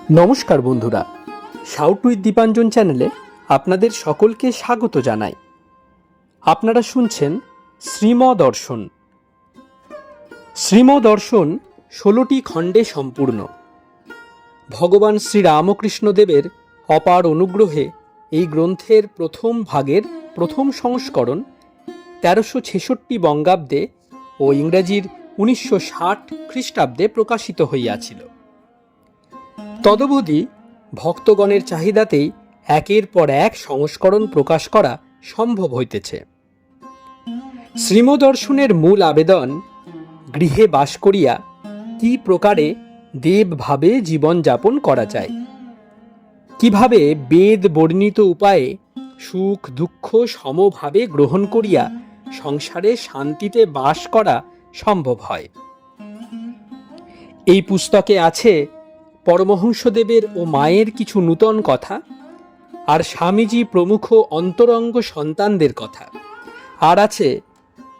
নমস্কার বন্ধুরা, shout with Dipanjan চ্যানেলে আপনাদের সকলকে স্বাগত জানাই। আপনারা শুনছেন শ্রীমদর্শন। শ্রীমদর্শন 16টি খণ্ডে সম্পূর্ণ। ভগবান শ্রীরামকৃষ্ণদেবের অপার অনুগ্রহে এই গ্রন্থের প্রথম ভাগের প্রথম সংস্করণ 1366 বঙ্গাব্দে ও ইংরেজির 1960 খ্রিস্টাব্দে প্রকাশিত হইয়াছিল। তদবধি ভক্তগণের চাহিদাতেই একের পর এক সংস্করণ প্রকাশ করা সম্ভব হইতেছে। শ্রীমদর্শনের মূল আবেদন, গৃহে বাস করিয়া কি প্রকারে দেবভাবে জীবনযাপন করা যায়, কিভাবে বেদ বর্ণিত উপায়ে সুখ দুঃখ সমভাবে গ্রহণ করিয়া সংসারে শান্তিতে বাস করা সম্ভব হয়। এই পুস্তকে আছে পরমহংসদেবের ও মায়ের কিছু নূতন কথা, আর স্বামীজি প্রমুখ অন্তরঙ্গ সন্তানদের কথা, আর আছে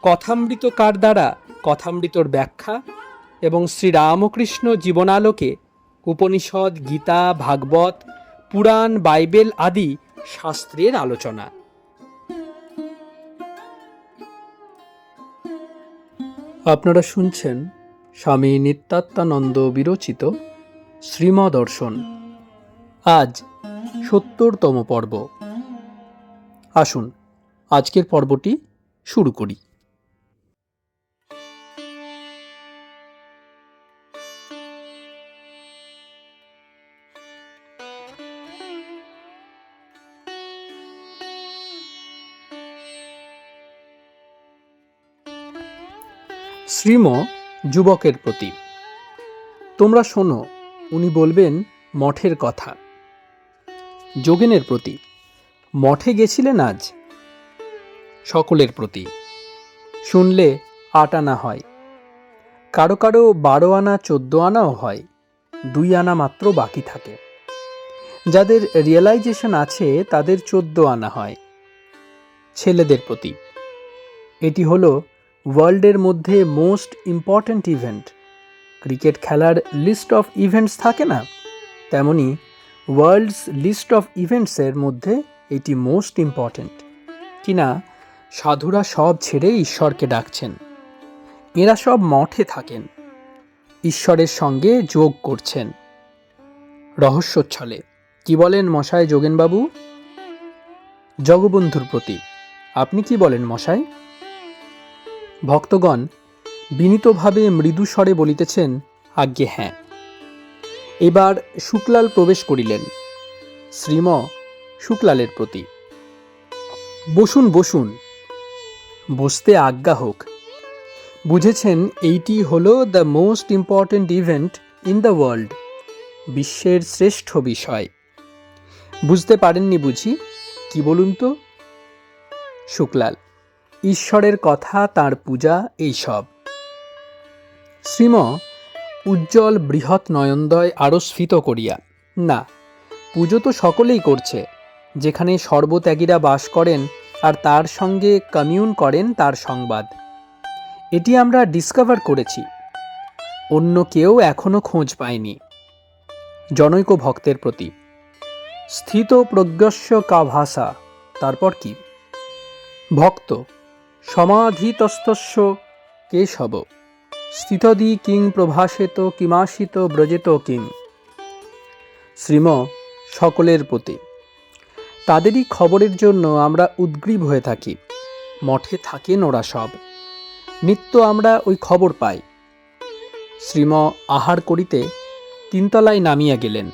কথামৃতকার দ্বারা কথামৃতর ব্যাখ্যা এবং শ্রীরামকৃষ্ণ জীবনালোকে উপনিষদ, গীতা, ভাগবত, পুরাণ, বাইবেল আদি শাস্ত্রের আলোচনা। আপনারা শুনছেন স্বামী নিত্যাত্মানন্দ বিরচিত শ্রীমদর্শন। আজ 70তম পর্ব। আসুন আজকের পর্বটি শুরু করি। শ্রীম যুবকের প্রতি। তোমরা শোনো, উনি বলবেন মঠের কথা। যোগেনের প্রতি, মঠে গেছিলেন আজ? সকলের প্রতি, শুনলে 8 আনা হয়, কারো কারো 12 আনা 14 আনাও হয়, 2 আনা মাত্র বাকি থাকে। যাদের রিয়েলাইজেশন আছে তাদের 14 আনা হয়। ছেলেদের প্রতি, এটি হলো ওয়ার্ল্ডের মধ্যে মোস্ট ইম্পর্ট্যান্ট ইভেন্ট। ক্রিকেট খেলার লিস্ট অফ ইভেন্টস থাকে না, তেমনি ওয়ার্ল্ডস লিস্ট অফ ইভেন্টসের মধ্যে এটি মোস্ট ইম্পর্ট্যান্ট। কিনা সাধুরা সব ছেড়ে ঈশ্বরকে ডাকছেন। এরা সব মঠে থাকেন, ঈশ্বরের সঙ্গে যোগ করছেন। রহস্যচ্ছলে কি বলেন মশাই যোগেনবাবু? জগবন্ধুর প্রতি, আপনি কি বলেন মশাই? ভক্তগণ বিনীতভাবে মৃদু স্বরে বলিতেছেন, আজ্ঞে হ্যাঁ। এবার শুক্লাল প্রবেশ করিলেন। শ্রীম শুক্লালের প্রতি, বসুন বসুন। বসতে আজ্ঞা হোক। বুঝেছেন এইটি হলো the most important event in the world, বিশ্বের শ্রেষ্ঠ বিষয়। বুঝতে পারেননি বুঝি? কি বলুন তো? শুক্লাল, ঈশ্বরের কথা, তাঁর পূজা, এই সব। শ্রীম উজ্জ্বল বৃহৎ নয়নদয় আরও স্ফীত করিয়া, না, পুজো তো সকলেই করছে, যেখানে সর্বত্যাগীরা বাস করেন আর তার সঙ্গে কমিউন করেন তার সংবাদ। এটি আমরা ডিসকভার করেছি, অন্য কেউ এখনো খোঁজ পায়নি। জনৈক ভক্তের প্রতি, স্থিত প্রজ্ঞস্য কা ভাষা, তারপর কি? ভক্ত, সমাধিতস্তস্য কেশব, স্থিতদি কিং প্রভাসেত কিমাসিত ব্রজেত কিং। শ্রীম সকলের প্রতি, তাদেরই খবরের জন্য আমরা উদ্গ্রীব হয়ে থাকি। মঠে থাকেন ওরা সব, নিত্য আমরা ওই খবর পাই। শ্রীম আহার করিতে 3 তলায় নামিয়া গেলেন।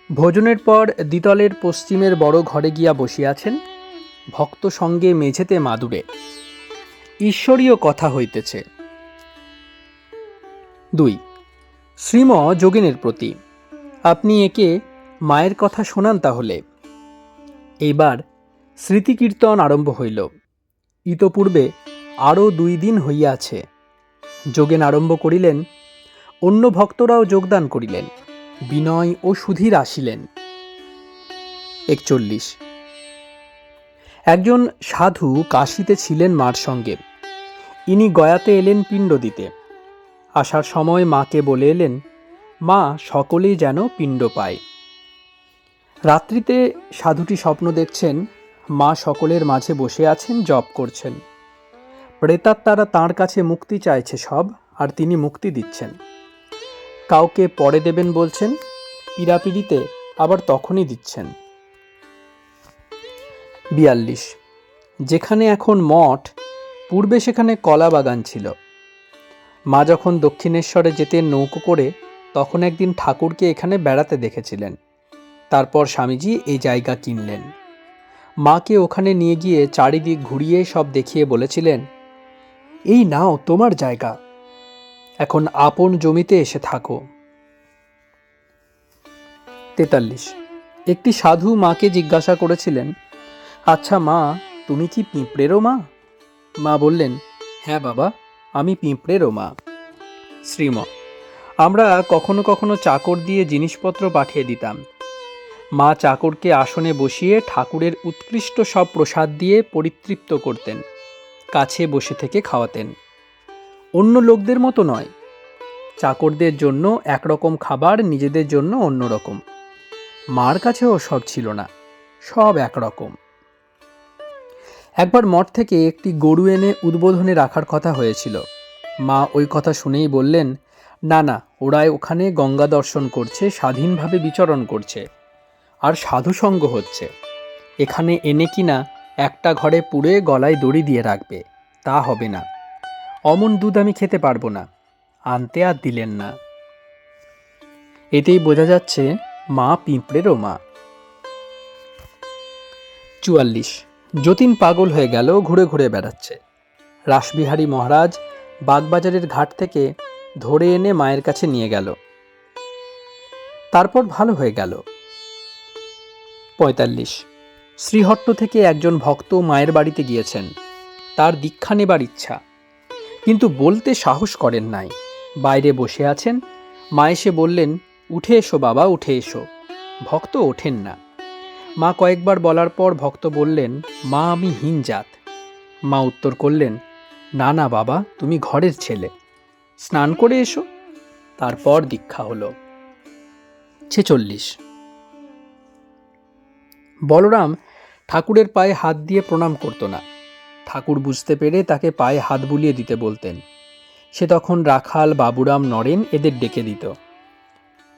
ভোজনের পর দ্বিতলের পশ্চিমের বড় ঘরে গিয়া বসিয়াছেন। ভক্ত সঙ্গে মেঝেতে মাদুরে ঈশ্বরীয় কথা হইতেছে। 2 শ্রীম যোগিনের প্রতি, আপনি একে মায়ের কথা শোনান তাহলে। এইবার স্মৃতিকীর্তন আরম্ভ হইল। ইতপূর্বে আরও 2 দিন হইয়াছে। যোগেন আরম্ভ করিলেন, অন্য ভক্তরাও যোগদান করিলেন। বিনয় ও সুধীর আসিলেন। 41 একজন সাধু কাশীতে ছিলেন মার সঙ্গে। ইনি গয়াতে এলেন পিণ্ড দিতে। আসার সময় মাকে বলে এলেন, মা সকলেই যেন পিণ্ড পায়। রাত্রিতে সাধুটি স্বপ্ন দেখছেন, মা সকলের মাঝে বসে আছেন, জপ করছেন। প্রেতাত্মারা তাঁর কাছে মুক্তি চাইছে সব, আর তিনি মুক্তি দিচ্ছেন। কাউকে পরে দেবেন বলছেন, পীড়াপিড়িতে আবার তখনই দিচ্ছেন। 42, যেখানে এখন মঠ, পূর্বে সেখানে কলা বাগান ছিল। মা যখন দক্ষিণেশ্বরে যেতেন নৌকো করে, তখন একদিন ঠাকুরকে এখানে বেড়াতে দেখেছিলেন। তারপর স্বামীজি এই জায়গা কিনলেন। মাকে ওখানে নিয়ে গিয়ে চারিদিক ঘুরিয়ে সব দেখিয়ে বলেছিলেন, এই নাও তোমার জায়গা, এখন আপন জমিতে এসে থাকো। 43, একটি সাধু মাকে জিজ্ঞাসা করেছিলেন, আচ্ছা মা, তুমি কি পিঁপড়েরও মা? মা বললেন, হ্যাঁ বাবা, আমি পিঁপড়েরও মা। শ্রীম, আমরা কখনো কখনো চাকর দিয়ে জিনিসপত্র পাঠিয়ে দিতাম। মা চাকরকে আসনে বসিয়ে ঠাকুরের উৎকৃষ্ট সব প্রসাদ দিয়ে পরিতৃপ্ত করতেন, কাছে বসে থেকে খাওয়াতেন। অন্য লোকদের মতো নয়, চাকরদের জন্য একরকম খাবার, নিজেদের জন্য অন্যরকম। মার কাছেও সব ছিল না, সব একরকম। একবার মঠ থেকে একটি গরু এনে উদ্বোধনে রাখার কথা হয়েছিল। মা ওই কথা শুনেই বললেন, না না, ওরাই ওখানে গঙ্গা দর্শন করছে, স্বাধীনভাবে বিচরণ করছে, আর সাধুসঙ্গ হচ্ছে। এখানে এনে কিনা একটা ঘরে পুড়ে গলায় দড়ি দিয়ে রাখবে, তা হবে না। অমন দুধ আমি খেতে পারবো না, আনতে আর দিলেন না। এতেই বোঝা যাচ্ছে মা পিঁপড়েরও মা। 44, যতীন পাগল হয়ে গেল, ঘুরে ঘুরে বেড়াচ্ছে। রাসবিহারী মহারাজ বাগবাজারের ঘাট থেকে ধরে এনে মায়ের কাছে নিয়ে গেল। তারপর ভালো হয়ে গেল। 45, শ্রীহট্ট থেকে একজন ভক্ত মায়ের বাড়িতে গিয়েছেন। তার দীক্ষা নেবার ইচ্ছা, কিন্তু বলতে সাহস করেন নাই। বাইরে বসে আছেন। মা এসে বললেন, উঠে এসো বাবা, উঠে এসো। ভক্ত ওঠেন না। মা কয়েকবার বলার পর ভক্ত বললেন, মা আমি হীন জাত। মা উত্তর করলেন, না না বাবা, তুমি ঘরের ছেলে, স্নান করে এসো। তারপর দীক্ষা হলো। 46, বলরাম ঠাকুরের পায়ে হাত দিয়ে প্রণাম করত না। ঠাকুর বুঝতে পেরে তাকে পায়ে হাত বুলিয়ে দিতে বলতেন। সে তখন রাখাল, বাবুরাম, নরেন এদের ডেকে দিত।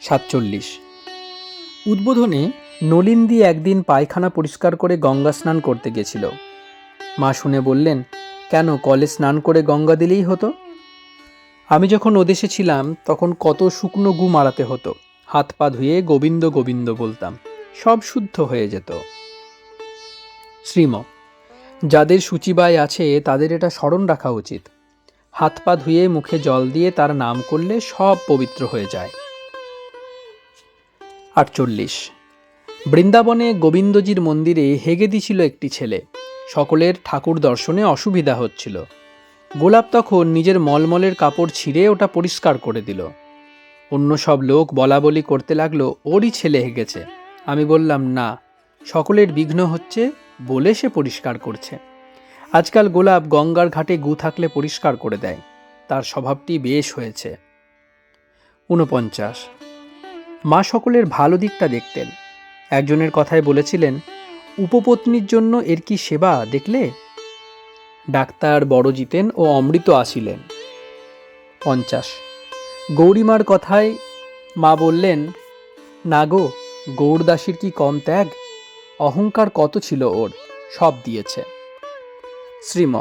47, উদ্বোধনে নলিন্দি একদিন পায়খানা পরিষ্কার করে গঙ্গা স্নান করতে গেছিল। মা শুনে বললেন, কেন, কলে স্নান করে গঙ্গা দিলেই হতো। আমি যখন ওদেশে ছিলাম তখন কত শুকনো গু মারাতে হতো, হাত পা ধুয়ে গোবিন্দ গোবিন্দ বলতাম, সব শুদ্ধ হয়ে যেত। শ্রীম, যাদের সূচিবায় আছে তাদের এটা স্মরণ রাখা উচিত। হাত পা ধুয়ে মুখে জল দিয়ে তার নাম করলে সব পবিত্র হয়ে যায়। 48, বৃন্দাবনে গোবিন্দজির মন্দিরে হেগে দিছিল একটি ছেলে। সকলের ঠাকুর দর্শনে অসুবিধা হচ্ছিল। গোলাপ তখন নিজের মলমলের কাপড় ছিঁড়ে ওটা পরিষ্কার করে দিল। অন্য সব লোক বলা বলি করতে লাগলো, ওরই ছেলে হেগেছে। আমি বললাম, না, সকলের বিঘ্ন হচ্ছে বলে সে পরিষ্কার করছে। আজকাল গোলাপ গঙ্গার ঘাটে গু থাকলে পরিষ্কার করে দেয়, তার স্বভাবটি বেশ হয়েছে। 49, মা সকলের ভালো দিকটা দেখতেন। একজনের কথায় বলেছিলেন, উপপত্নীর জন্য এর কি সেবা দেখলে। ডাক্তার বড়জিতেন ও অমৃত আসিলেন। 50, গৌরীমার কথায় মা বললেন, না গো, গৌরদাসীর কি কম ত্যাগ, অহংকার কত ছিল ওর, সব দিয়েছে। শ্রীম,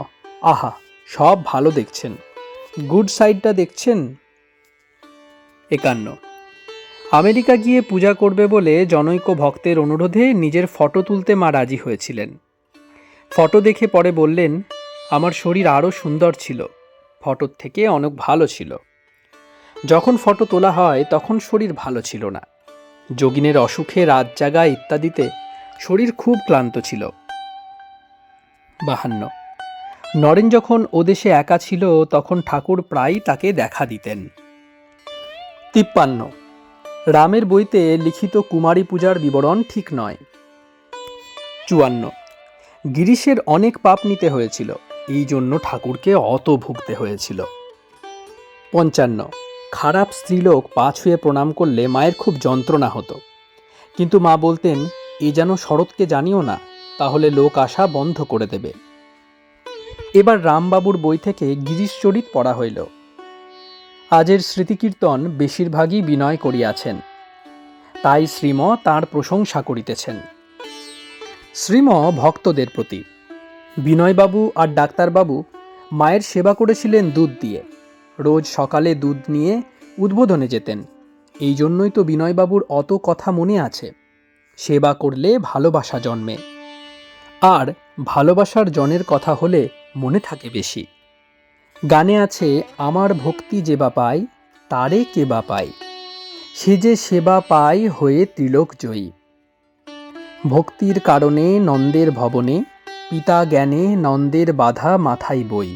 আহা, সব ভালো দেখছেন, গুড সাইডটা দেখছেন। 51, আমেরিকা গিয়ে পূজা করবে বলে জনৈক ভক্তের অনুরোধে নিজের ফটো তুলতে মা রাজি হয়েছিলেন। ফটো দেখে পরে বললেন, আমার শরীর আরও সুন্দর ছিল, ফটোর থেকে অনেক ভালো ছিল। যখন ফটো তোলা হয় তখন শরীর ভালো ছিল না। যোগিনের অসুখে রাত জাগা ইত্যাদিতে শরীর খুব ক্লান্ত ছিল। 52, নরেন যখন ওদেশে একা ছিল তখন ঠাকুর প্রায়ই তাকে দেখা দিতেন। 53, রামের বইতে লিখিত কুমারী পূজার বিবরণ ঠিক নয়। 54, গিরিশের অনেক পাপ নিতে হয়েছিল, এই জন্য ঠাকুরকে অত ভুগতে হয়েছিল। 55, খারাপ স্ত্রীলোক পা ছুঁয়ে প্রণাম করলে মায়ের খুব যন্ত্রণা হতো, কিন্তু মা বলতেন, এ যেন শরৎকে জানিও না, তাহলে লোক আসা বন্ধ করে দেবে। এবার রামবাবুর বই থেকে গিরিশচরিত পড়া হইল। আজের স্মৃতিকীর্তন বেশিরভাগই বিনয় করিয়াছেন, তাই শ্রীম তাঁর প্রশংসা করিতেছেন। শ্রীম ভক্তদের প্রতি। বিনয়বাবু আর ডাক্তারবাবু মায়ের সেবা করেছিলেন দুধ দিয়ে। রোজ সকালে দুধ নিয়ে উদ্বোধনে যেতেন। এই জন্যই তো বিনয়বাবুর অত কথা মনে আছে। সেবা করলে ভালোবাসা জন্মে, আর ভালোবাসার জনের কথা হলে মনে থাকে বেশি। গানে আছে, আমার ভক্তি যে বা পাই তারে কে বা পাই, সে যে সেবা পাই হয়ে ত্রিলোক জয়ী। ভক্তির কারণে নন্দের ভবনে, পিতা জ্ঞানে নন্দের বাধা মাথায় বই।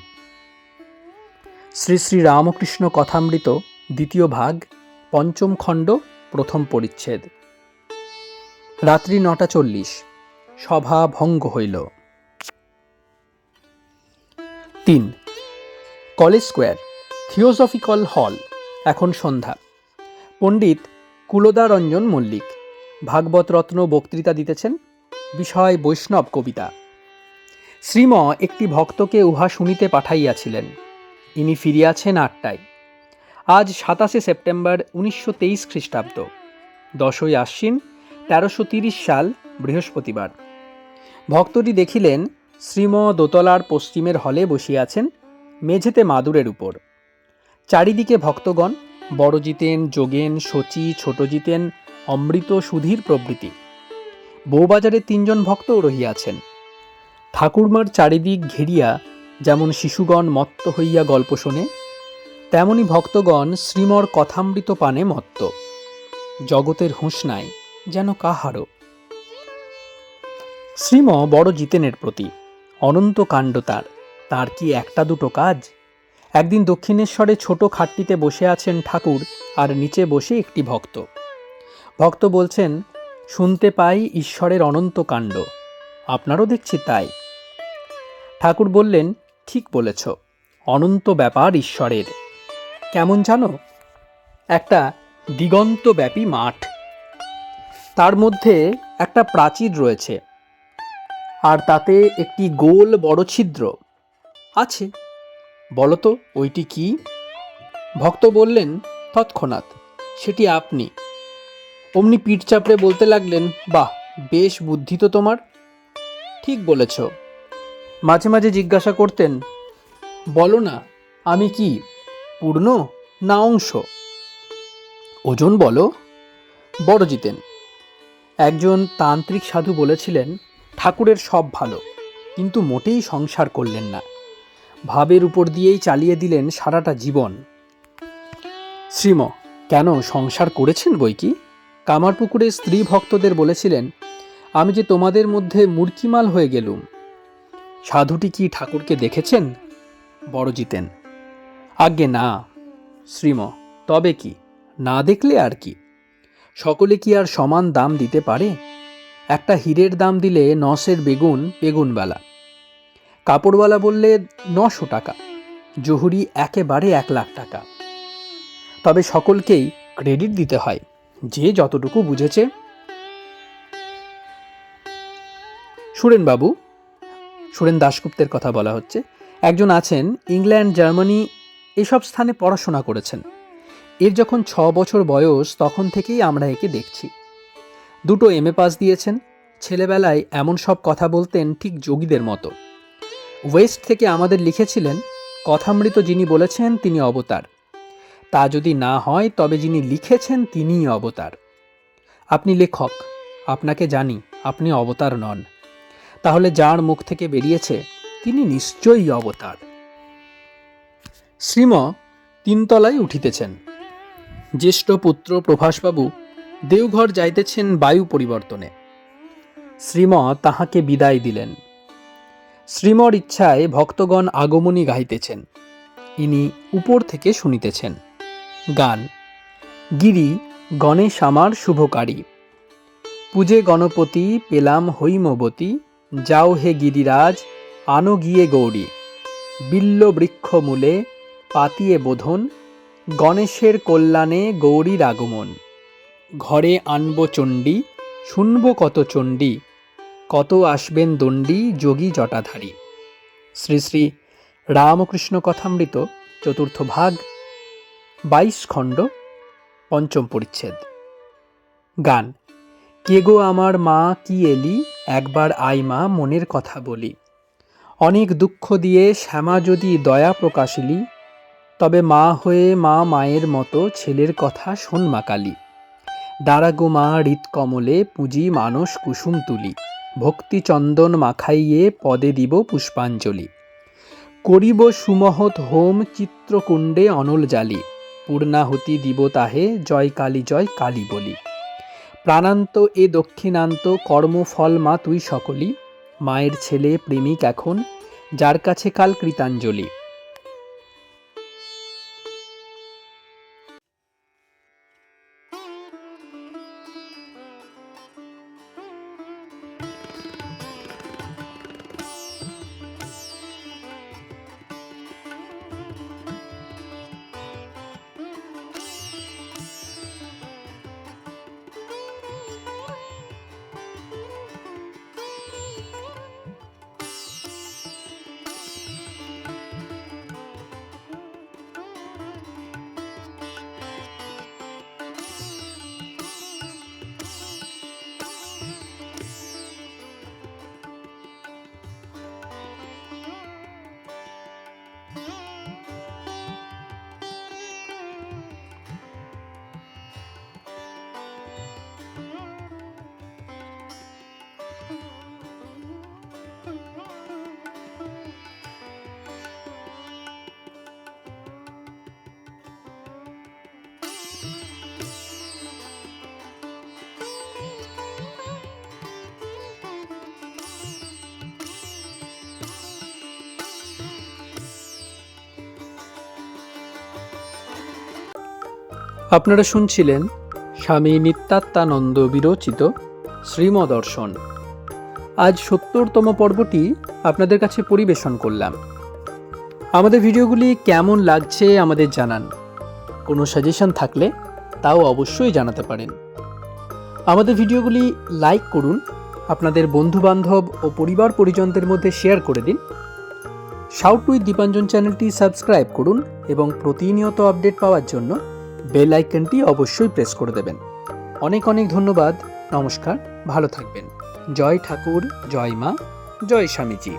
শ্রী শ্রী রামকৃষ্ণ কথামৃত, দ্বিতীয় ভাগ, পঞ্চম খণ্ড, প্রথম পরিচ্ছেদ। রাত্রি ৯:৪০। সভা ভঙ্গ হইল। ৩. কলেজ স্কোয়ার, থিওসফিক্যাল হল। এখন সন্ধ্যা। পণ্ডিত কুলদারঞ্জন মল্লিক ভাগবত রত্ন বক্তৃতা দিতেছেন। বিষয় বৈষ্ণব কবিতা। শ্রীম একটি ভক্তকে উহা শুনিতে পাঠাইয়াছিলেন। ইনি ফিরিয়াছেন ৮টায়। আজ ২৭শে সেপ্টেম্বর ১৯২৩ খ্রিস্টাব্দ, ১০ই আশ্বিন ১৩৩০ সাল, বৃহস্পতিবার। ভক্তটি দেখিলেন শ্রীম দোতলার পশ্চিমের হলে বসিয়াছেন, মেঝেতে মাদুরের উপর। চারিদিকে ভক্তগণ, বড় জিতেন, যোগেন, শচী, ছোট জিতেন, অমৃত, সুধীর প্রভৃতি। বউবাজারে ৩জন ভক্তও রহিয়াছেন। ঠাকুরমার চারিদিক ঘেরিয়া যেমন শিশুগণ মত্ত হইয়া গল্প শোনে, তেমনি ভক্তগণ শ্রীমর কথামৃত পানে মত্ত। জগতের হুঁশ নাই যেন কাহারও। শ্রীম বড় জিতেনের প্রতি। অনন্ত কাণ্ড তার কি একটা দুটো কাজ? একদিন দক্ষিণেশ্বরে ছোট খাটটিতে বসে আছেন ঠাকুর, আর নিচে বসে একটি ভক্ত। ভক্ত বলছেন, শুনতে পাই ঈশ্বরের অনন্ত কাণ্ড, আপনারও দেখছি তাই। ঠাকুর বললেন, ঠিক বলেছ, অনন্ত ব্যাপার ঈশ্বরের। কেমন জানো? একটা দিগন্তব্যাপী মাঠ, তার মধ্যে একটা প্রাচীর রয়েছে, আর তাতে একটি গোল বড় ছিদ্র আছে। বলতো ওইটি কি? ভক্ত বললেন তৎক্ষণাৎ, সেটি আপনি। অমনি পিঠ চাপড়ে বলতে লাগলেন, বাহ, বেশ বুদ্ধি তো তোমার, ঠিক বলেছ। মাঝে মাঝে জিজ্ঞাসা করতেন, বলো না, আমি কি পূর্ণ না অংশ? ওজন বলো। বড় জিতেন। একজন তান্ত্রিক সাধু বলেছিলেন, ঠাকুরের সব ভালো, কিন্তু মোটেই সংসার করলেন না, ভাবের উপর দিয়েই চালিয়ে দিলেন সারাটা জীবন। শ্রীম, কেন সংসার করেছেন বই কি? কামারপুকুরে স্ত্রী ভক্তদের বলেছিলেন, আমি যে তোমাদের মধ্যে মুরকিমাল হয়ে গেলুম। সাধুটি কি ঠাকুরকে দেখেছেন? বড় জিতেন, আজ্ঞে না। শ্রীম, তবে কি, না দেখলে আর কি? সকলে কি আর সমান দাম দিতে পারে? একটা হীরের দাম দিলে ৯০০ বেগুন বেগুনবালা, কাপড়ওয়ালা বললে ৯০০ টাকা, জহুরি একেবারে ১,০০,০০০ টাকা। তবে সকলকেই ক্রেডিট দিতে হয়, যে যতটুকু বুঝেছে। সুরেনবাবু, সুরেন দাশগুপ্তের কথা বলা হচ্ছে, একজন আছেন, ইংল্যান্ড, জার্মানি এসব স্থানে পড়াশোনা করেছেন। এর যখন ৬ বছর বয়স, তখন থেকেই আমরা একে দেখছি। 2টো MA পাস দিয়েছেন। ছেলেবেলায় এমন সব কথা বলতেন ঠিক যোগীদের মতো। ওয়েস্ট থেকে আমাদের লিখেছিলেন, কথামৃত যিনি বলেছেন তিনি অবতার, তা যদি না হয় তবে যিনি লিখেছেন তিনিই অবতার। আপনি লেখক, আপনাকে জানি, আপনি অবতার নন, তাহলে যার মুখ থেকে বেরিয়েছে তিনি নিশ্চয়ই অবতার। শ্রীম 3 তলায় উঠিতেছেন। জ্যেষ্ঠ পুত্র প্রভাসবাবু দেওঘর যাইতেছেন বায়ু পরিবর্তনে। শ্রীম তাহাকে বিদায় দিলেন। শ্রীমর ইচ্ছায় ভক্তগণ আগমনী গাইতেছেন, ইনি উপর থেকে শুনিতেছেন। গান, গিরি গণেশ আমার শুভকারী, পূজে গণপতি পেলাম হৈমবতী, যাও হে গিরিরাজ আনো গিয়ে গৌরী, বিল্ল বৃক্ষ মূলে পাতিয়ে বোধন, গণেশের কল্যাণে গৌরীর আগমন, ঘরে আনব চণ্ডী, শুনব কত চণ্ডী, কত আসবেন দণ্ডী যোগী জটাধারী। শ্রী শ্রী রামকৃষ্ণ কথামৃত, চতুর্থ ভাগ, 22 খণ্ড, পঞ্চম পরিচ্ছেদ। গান। কে গো আমার মা কি এলি, একবার আই মা মনের কথা বলি। অনেক দুঃখ দিয়ে শ্যামা যদি দয়া প্রকাশিলি, তবে মা হয়ে মা মায়ের মতো ছেলের কথা শোন মা কালী। দাঁড়াগো মা হৃৎকমলে পুঁজি মানস কুসুম তুলি, ভক্তি চন্দন মাখাইয়ে পদে দিব পুষ্পাঞ্জলি। করিব সুমহৎ হোম চিত্রকুণ্ডে অনল জালি, পূর্ণাহুতি দিব তাহে জয় কালী বলি। প্রাণান্ত এ দক্ষিণান্ত কর্মফল মা তুই সকলি, মায়ের ছেলে প্রেমিক এখন যার কাছে কাল কৃতাঞ্জলি। আপনারা শুনছিলেন স্বামী নিত্যাত্মানন্দ বিরচিত শ্রীমদর্শন। আজ ৭০তম পর্বটি আপনাদের কাছে পরিবেশন করলাম। আমাদের ভিডিওগুলি কেমন লাগছে আমাদের জানান। কোনো সাজেশন থাকলে তাও অবশ্যই জানাতে পারেন। আমাদের ভিডিওগুলি লাইক করুন, আপনাদের বন্ধুবান্ধব ও পরিবার পরিজনদের মধ্যে শেয়ার করে দিন। শাউট উইথ দীপাঞ্জন চ্যানেলটি সাবস্ক্রাইব করুন এবং প্রতিনিয়ত আপডেট পাওয়ার জন্য বেল আইকনটি অবশ্যই প্রেস করে দেবেন। অনেক অনেক ধন্যবাদ। নমস্কার, ভালো থাকবেন। জয় ঠাকুর, জয় মা, জয় স্বামীজি।